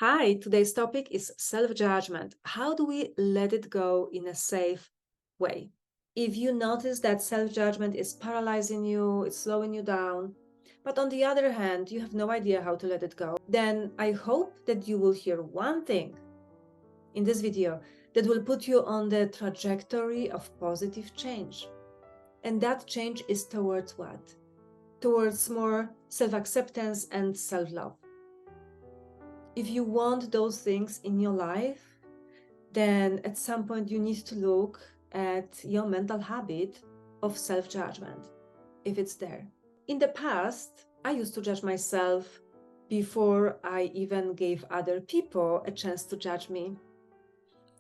Hi, today's topic is self-judgment. How do we let it go in a safe way? If you notice that self-judgment is paralyzing you, it's slowing you down, but on the other hand, you have no idea how to let it go, then I hope that you will hear one thing in this video that will put you on the trajectory of positive change. And that change is towards what? Towards more self-acceptance and self-love. If you want those things in your life, then at some point you need to look at your mental habit of self-judgment, if it's there. In the past, I used to judge myself before I even gave other people a chance to judge me.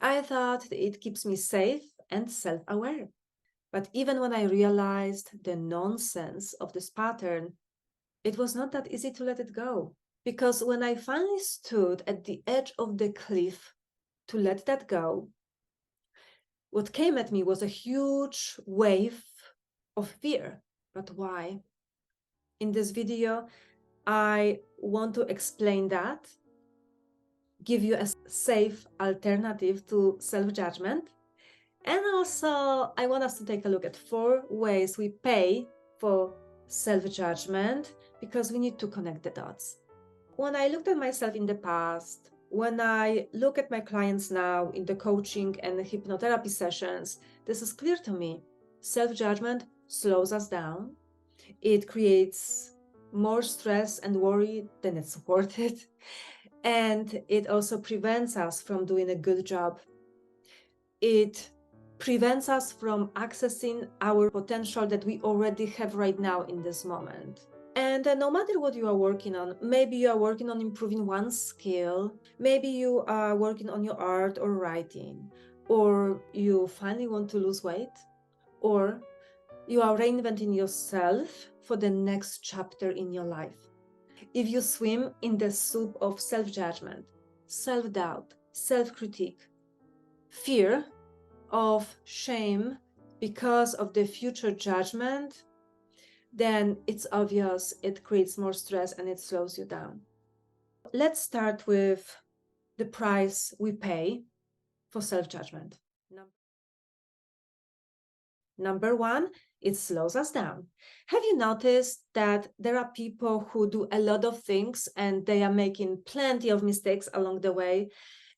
I thought it keeps me safe and self-aware. But even when I realized the nonsense of this pattern, it was not that easy to let it go. Because when I finally stood at the edge of the cliff to let that go, what came at me was a huge wave of fear. But why? In this video, I want to explain that, give you a safe alternative to self-judgment, and also I want us to take a look at 4 ways we pay for self-judgment, because we need to connect the dots. When I looked at myself in the past, when I look at my clients now in the coaching and the hypnotherapy sessions, this is clear to me. Self-judgment slows us down. It creates more stress and worry than it's worth it. And it also prevents us from doing a good job. It prevents us from accessing our potential that we already have right now in this moment. And no matter what you are working on, maybe you are working on improving one skill, maybe you are working on your art or writing, or you finally want to lose weight, or you are reinventing yourself for the next chapter in your life. If you swim in the soup of self-judgment, self-doubt, self-critique, fear of shame because of the future judgment, then it's obvious it creates more stress and it slows you down. Let's start with the price we pay for self-judgment. Number 1, it slows us down. Have you noticed that there are people who do a lot of things and they are making plenty of mistakes along the way,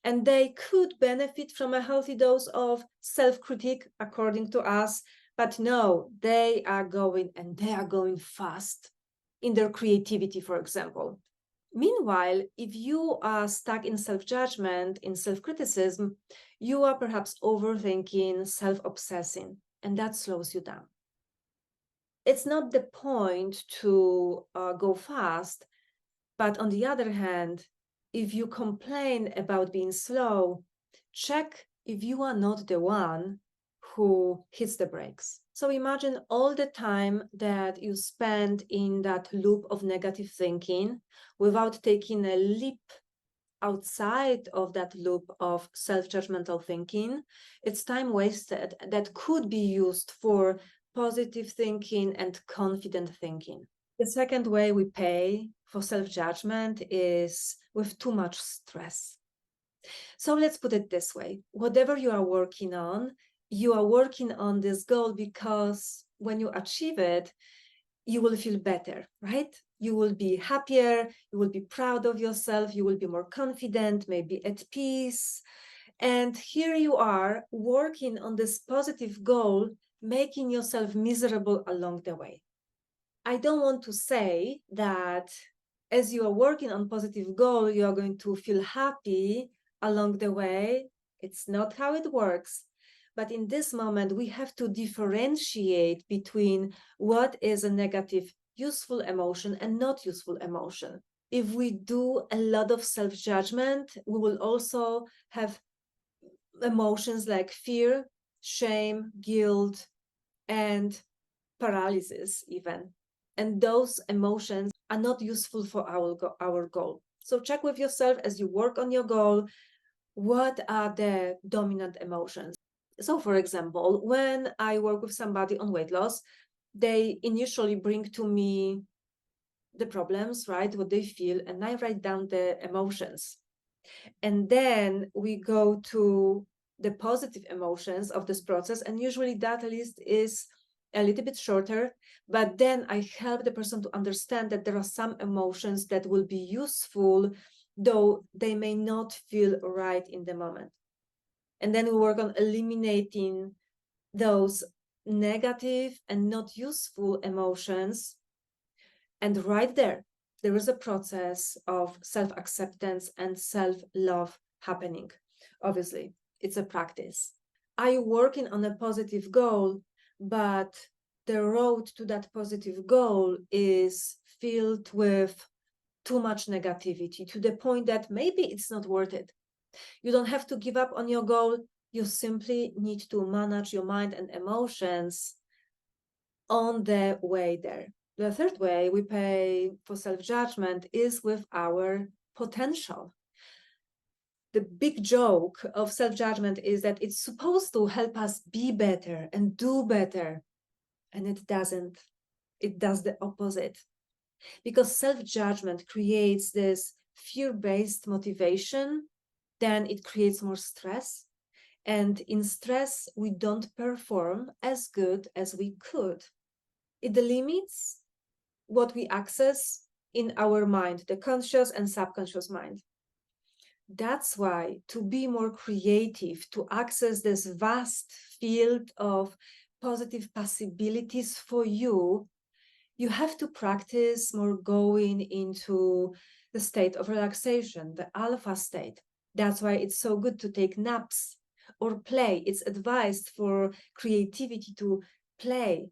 and they could benefit from a healthy dose of self-critique, according to us, but no, they are going fast in their creativity, for example. Meanwhile, if you are stuck in self-judgment, in self-criticism, you are perhaps overthinking, self-obsessing, and that slows you down. It's not the point to go fast, but on the other hand, if you complain about being slow, check if you are not the one who hits the brakes. So imagine all the time that you spend in that loop of negative thinking without taking a leap outside of that loop of self-judgmental thinking. It's time wasted that could be used for positive thinking and confident thinking. The second way we pay for self-judgment is with too much stress. So let's put it this way. Whatever you are working on this goal because when you achieve it, you will feel better, right? You will be happier, you will be proud of yourself, you will be more confident, maybe at peace. And here you are working on this positive goal, making yourself miserable along the way. I don't want to say that as you are working on positive goal, you are going to feel happy along the way. It's not how it works. But in this moment, we have to differentiate between what is a negative, useful emotion and not useful emotion. If we do a lot of self-judgment, we will also have emotions like fear, shame, guilt, and paralysis even. And those emotions are not useful for our goal. So check with yourself as you work on your goal, what are the dominant emotions? So for example, when I work with somebody on weight loss, they initially bring to me the problems, right? What they feel, and I write down the emotions. And then we go to the positive emotions of this process. And usually that list is a little bit shorter, but then I help the person to understand that there are some emotions that will be useful, though they may not feel right in the moment. And then we work on eliminating those negative and not useful emotions. And right there is a process of self-acceptance and self-love happening. Obviously, it's a practice. Are you working on a positive goal, but the road to that positive goal is filled with too much negativity to the point that maybe it's not worth it? You don't have to give up on your goal. You simply need to manage your mind and emotions on the way there. The third way we pay for self-judgment is with our potential. The big joke of self-judgment is that it's supposed to help us be better and do better, and it doesn't. It does the opposite. Because self-judgment creates this fear-based motivation, then it creates more stress. And in stress, we don't perform as good as we could. It limits what we access in our mind, the conscious and subconscious mind. That's why to be more creative, to access this vast field of positive possibilities for you, you have to practice more going into the state of relaxation, the alpha state. That's why it's so good to take naps or play. It's advised for creativity to play,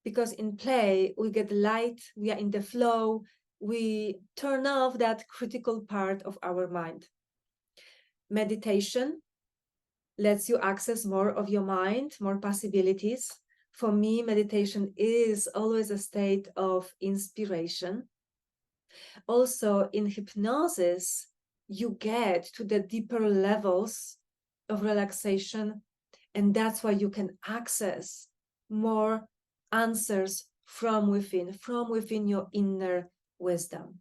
because in play we get light, we are in the flow, we turn off that critical part of our mind. Meditation lets you access more of your mind, more possibilities. For me, meditation is always a state of inspiration. Also, in hypnosis, you get to the deeper levels of relaxation, and that's why you can access more answers from within your inner wisdom.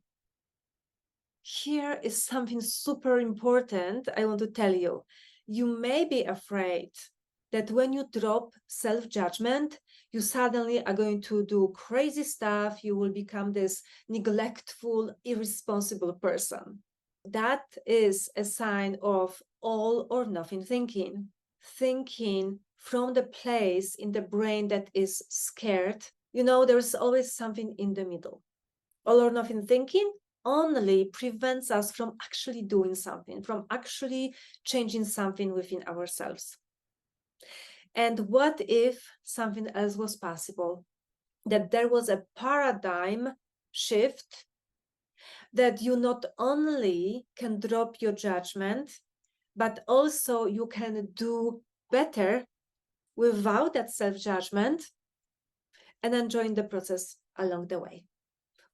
Here is something super important I want to tell you. You may be afraid that when you drop self-judgment, you suddenly are going to do crazy stuff. You will become this neglectful, irresponsible person. That is a sign of all or nothing thinking. Thinking from the place in the brain that is scared. You know, there's always something in the middle. All or nothing thinking only prevents us from actually doing something, from actually changing something within ourselves. And what if something else was possible? That there was a paradigm shift, that you not only can drop your judgment, but also you can do better without that self-judgment and enjoying the process along the way.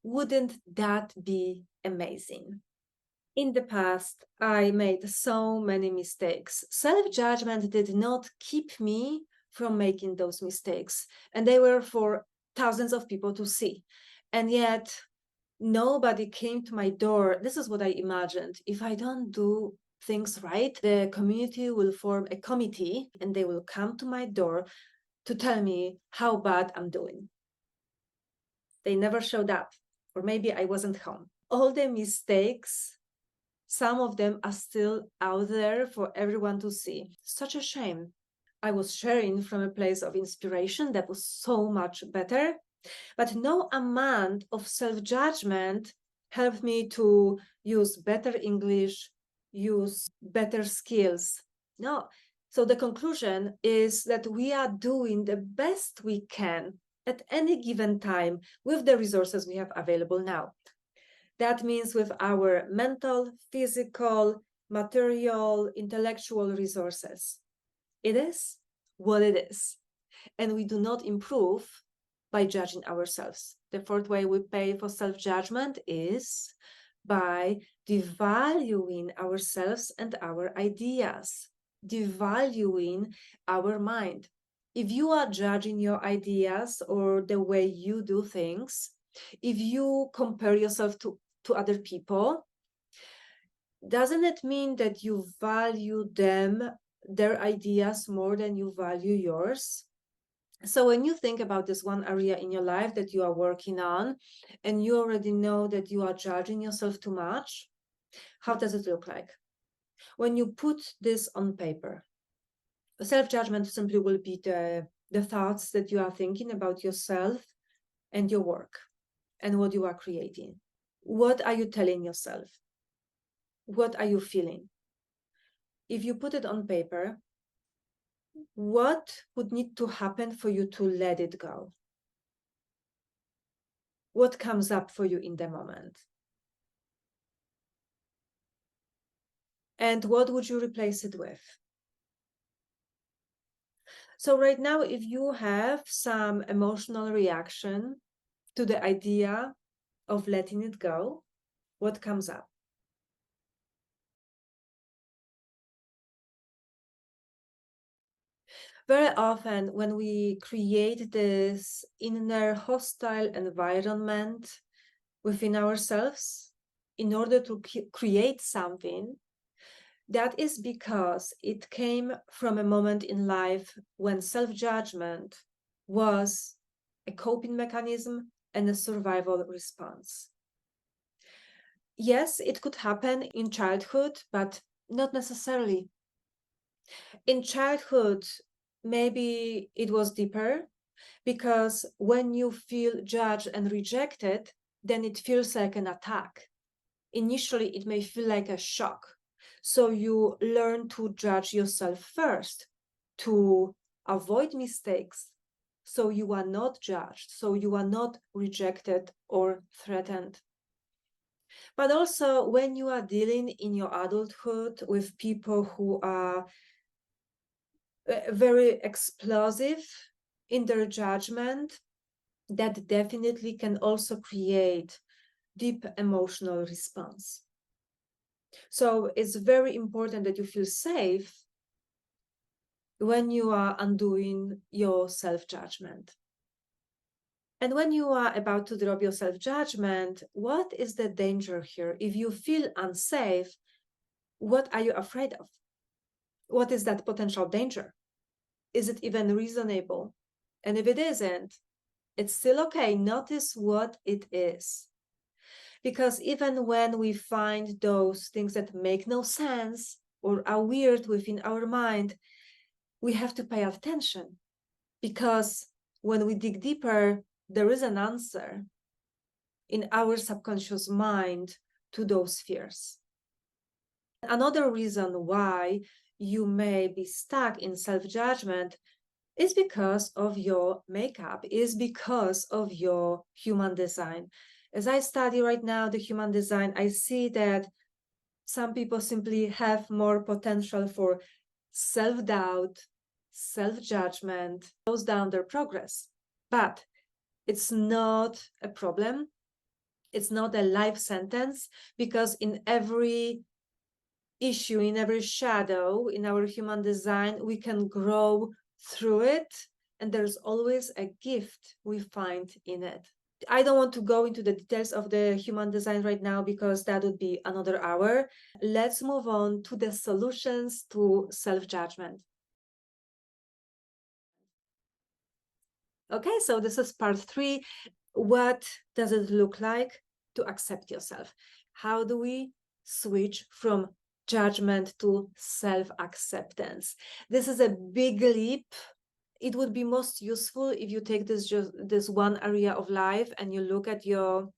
Wouldn't that be amazing? In the past, I made so many mistakes. Self-judgment did not keep me from making those mistakes, and they were for thousands of people to see. And yet, nobody came to my door. This is what I imagined. If I don't do things right, the community will form a committee and they will come to my door to tell me how bad I'm doing. They never showed up, or maybe I wasn't home. All the mistakes, some of them are still out there for everyone to see. Such a shame. I was sharing from a place of inspiration that was so much better, but no amount of self-judgment helped me to use better English, use better skills. No. So the conclusion is that we are doing the best we can at any given time with the resources we have available now. That means with our mental, physical, material, intellectual resources. It is what it is. And we do not improve by judging ourselves. The fourth way we pay for self-judgment is by devaluing ourselves and our ideas, devaluing our mind. If you are judging your ideas or the way you do things, if you compare yourself to other people, doesn't it mean that you value them, their ideas, more than you value yours? So when you think about this one area in your life that you are working on, and you already know that you are judging yourself too much, how does it look like? When you put this on paper, self-judgment simply will be the thoughts that you are thinking about yourself and your work and what you are creating. What are you telling yourself? What are you feeling? If you put it on paper, what would need to happen for you to let it go? What comes up for you in the moment? And what would you replace it with? So right now, if you have some emotional reaction to the idea of letting it go, what comes up? Very often when we create this inner hostile environment within ourselves in order to create something, that is because it came from a moment in life when self-judgment was a coping mechanism and a survival response. Yes, it could happen in childhood, but not necessarily. In childhood, maybe it was deeper, because when you feel judged and rejected, then it feels like an attack. Initially, it may feel like a shock. So you learn to judge yourself first, to avoid mistakes, so you are not judged, so you are not rejected or threatened. But also, when you are dealing in your adulthood with people who are very explosive in their judgment, that definitely can also create deep emotional response. So it's very important that you feel safe when you are undoing your self-judgment. And when you are about to drop your self-judgment, what is the danger here? If you feel unsafe, what are you afraid of? What is that potential danger? Is it even reasonable? And if it isn't, it's still okay. Notice what it is. Because even when we find those things that make no sense or are weird within our mind, we have to pay attention, because when we dig deeper, there is an answer in our subconscious mind to those fears. Another reason why you may be stuck in self-judgment is because of your makeup, is because of your human design. As I study right now the human design, I see that some people simply have more potential for self-doubt, self-judgment, slows down their progress. But it's not a problem. It's not a life sentence, because in every issue, in every shadow in our human design, we can grow through it, and there's always a gift we find in it. I don't want to go into the details of the human design right now, because that would be another hour. Let's move on to the solutions to self-judgment. Okay, so this is part 3. What does it look like to accept yourself? How do we switch from judgment to self-acceptance? This is a big leap. It would be most useful if you take this one area of life and you look at your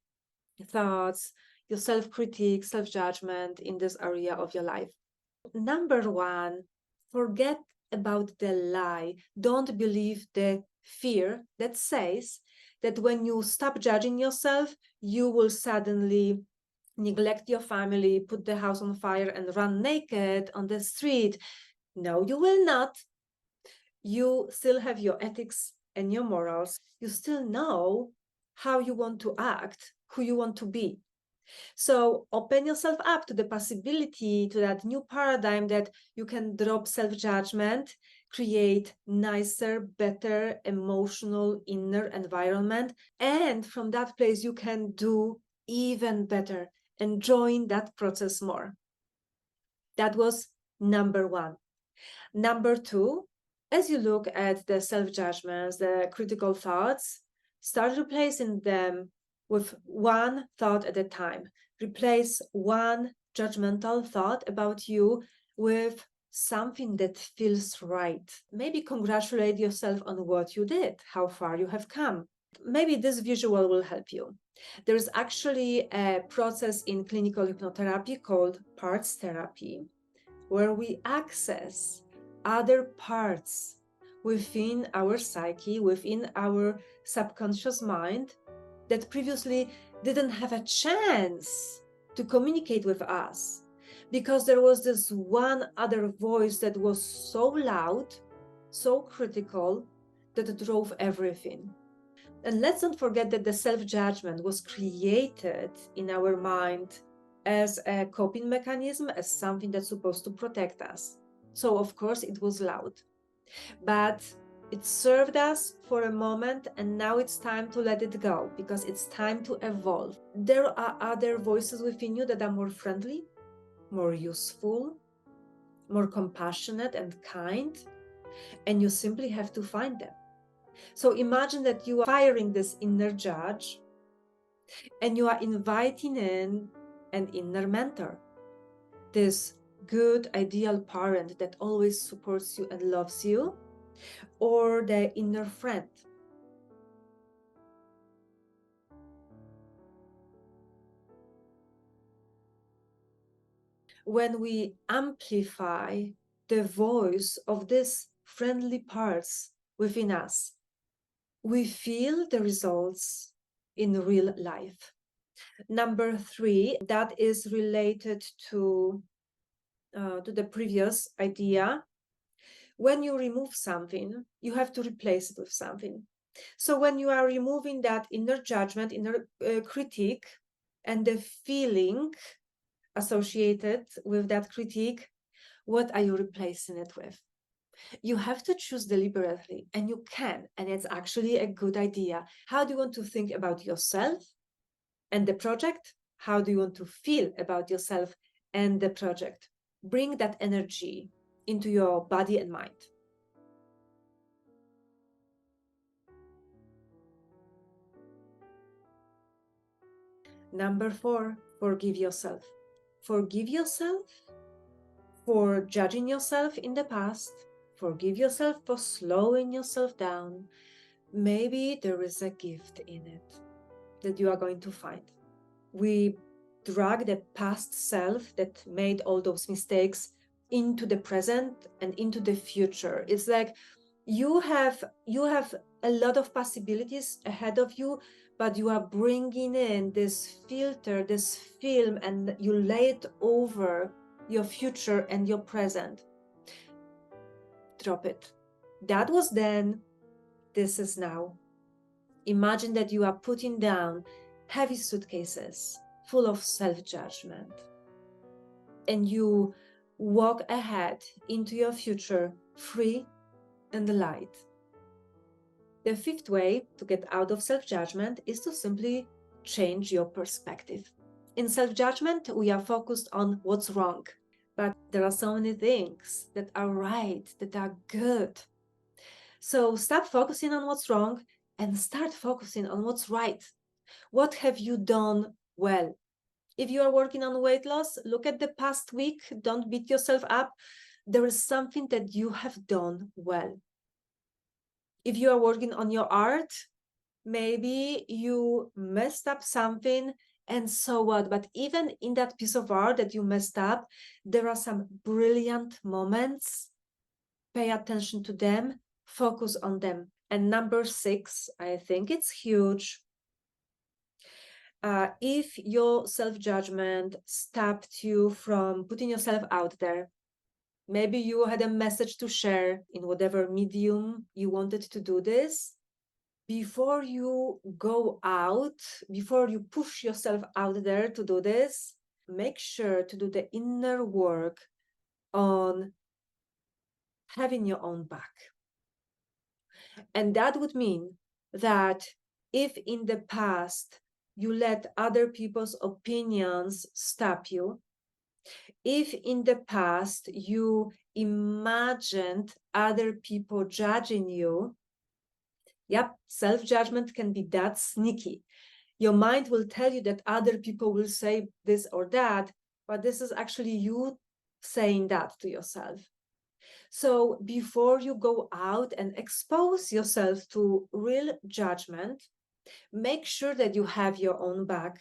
thoughts, your self-critique, self-judgment in this area of your life. Number 1, forget about the lie. Don't believe the fear that says that when you stop judging yourself, you will suddenly neglect your family, put the house on fire, and run naked on the street. No, you will not. You still have your ethics and your morals. You still know how you want to act, who you want to be. So open yourself up to the possibility, to that new paradigm that you can drop self-judgment, create nicer, better emotional inner environment, and from that place you can do even better, enjoying that process more. That was number one. Number two, as you look at the self-judgments, the critical thoughts, start replacing them with one thought at a time. Replace one judgmental thought about you with something that feels right. Maybe congratulate yourself on what you did, how far you have come. Maybe this visual will help you. There's actually a process in clinical hypnotherapy called parts therapy, where we access other parts within our psyche, within our subconscious mind that previously didn't have a chance to communicate with us because there was this one other voice that was so loud, so critical, that it drove everything. And let's not forget that the self-judgment was created in our mind as a coping mechanism, as something that's supposed to protect us. So, of course, it was loud. But it served us for a moment, and now it's time to let it go because it's time to evolve. There are other voices within you that are more friendly, more useful, more compassionate and kind, and you simply have to find them. So imagine that you are firing this inner judge and you are inviting in an inner mentor, this good, ideal parent that always supports you and loves you, or the inner friend. When we amplify the voice of these friendly parts within us, we feel the results in real life. Number three, that is related to the previous idea. When you remove something, you have to replace it with something. So when you are removing that inner judgment, inner critique, and the feeling associated with that critique, what are you replacing it with? You have to choose deliberately, and you can, and it's actually a good idea. How do you want to think about yourself and the project? How do you want to feel about yourself and the project? Bring that energy into your body and mind. Number four, forgive yourself. Forgive yourself for judging yourself in the past. Forgive yourself for slowing yourself down. Maybe there is a gift in it that you are going to find. We drag the past self that made all those mistakes into the present and into the future. It's like you have a lot of possibilities ahead of you, but you are bringing in this filter, this film, and you lay it over your future and your present. Drop it. That was then, this is now. Imagine that you are putting down heavy suitcases full of self-judgment, and you walk ahead into your future free and light. The fifth way to get out of self-judgment is to simply change your perspective. In self-judgment, we are focused on what's wrong, but there are so many things that are right, that are good. So stop focusing on what's wrong and start focusing on what's right. What have you done well? If you are working on weight loss, look at the past week. Don't beat yourself up. There is something that you have done well. If you are working on your art, maybe you messed up something, and so what? But even in that piece of art that you messed up, there are some brilliant moments. Pay attention to them, focus on them. And number six, I think it's huge. If your self-judgment stopped you from putting yourself out there, maybe you had a message to share in whatever medium you wanted to do this, before you go out, before you push yourself out there to do this, make sure to do the inner work on having your own back. And that would mean that if in the past you let other people's opinions stop you, If in the past you imagined other people judging you, yep, self-judgment can be that sneaky. Your mind will tell you that other people will say this or that, but this is actually you saying that to yourself. So before you go out and expose yourself to real judgment, make sure that you have your own back,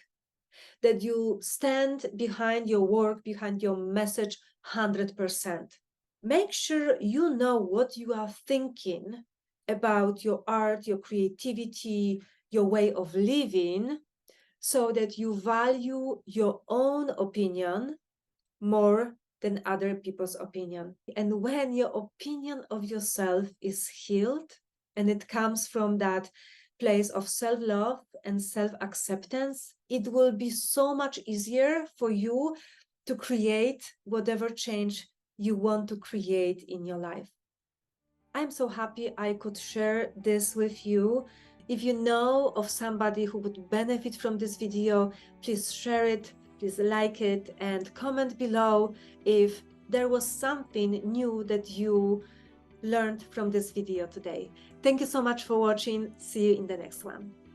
that you stand behind your work, behind your message 100%. Make sure you know what you are thinking about your art, your creativity, your way of living, so that you value your own opinion more than other people's opinion. And when your opinion of yourself is healed and it comes from that place of self-love and self-acceptance, it will be so much easier for you to create whatever change you want to create in your life. I'm so happy I could share this with you. If you know of somebody who would benefit from this video, please share it, please like it, and comment below if there was something new that you learned from this video today. Thank you so much for watching. See you in the next one.